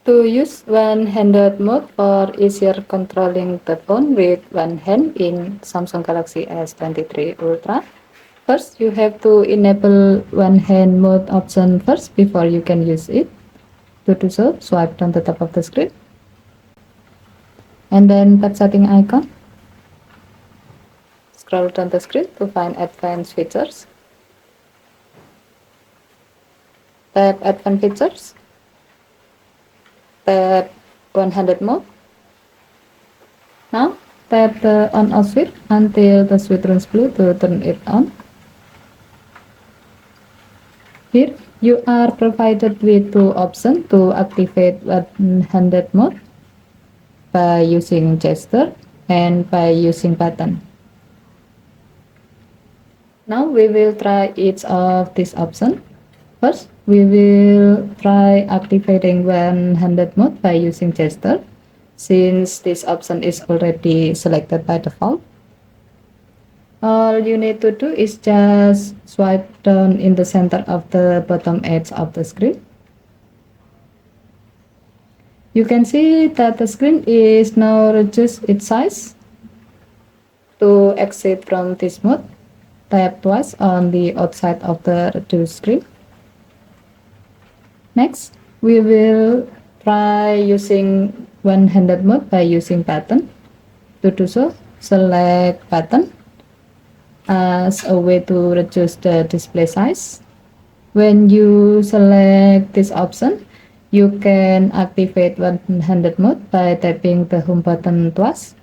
To use one-handed mode for easier controlling the phone with one hand in Samsung Galaxy S23 Ultra, first you have to enable one-hand mode option first before you can use it. To do so, swipe down the top of the screen and then tap setting icon. Scroll down the screen to find advanced features. Tap advanced features. Tap one-handed mode. Now tap the on off switch until the switch turns blue to turn it on. Here you are provided with two options to activate one-handed mode by using gesture and by using button. Now we will try each of these options. First, we will try activating one-handed mode by using gesture, since this option is already selected by default. All you need to do is just swipe down in the center of the bottom edge of the screen. You can see that the screen is now reduced its size. To exit from this mode, tap twice on the outside of the reduced screen. Next, we will try using one-handed mode by using button. To do so, select button as a way to reduce the display size. When you select this option, you can activate one-handed mode by tapping the home button twice.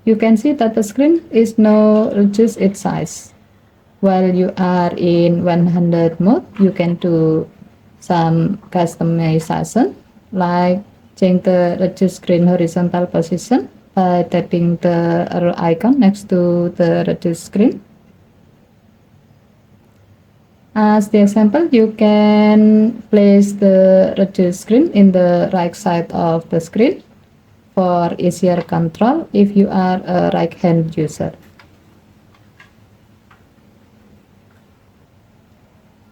You can see that the screen is now reduced its size. While you are in one-handed mode, you can do some customization, like change the reduced screen horizontal position by tapping the arrow icon next to the reduced screen. As the example, you can place the reduced screen in the right side of the screen for easier control if you are a right-hand user.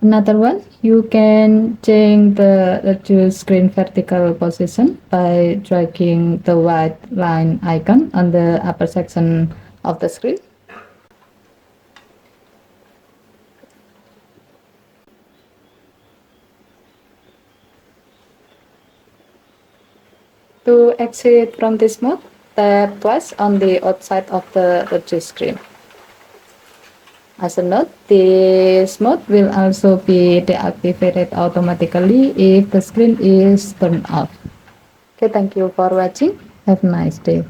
Another one, you can change the reduced screen vertical position by dragging the white line icon on the upper section of the screen. To exit from this mode, tap twice on the outside of the reduced screen. As a note, this mode will also be deactivated automatically if the screen is turned off. Okay, thank you for watching. Have a nice day.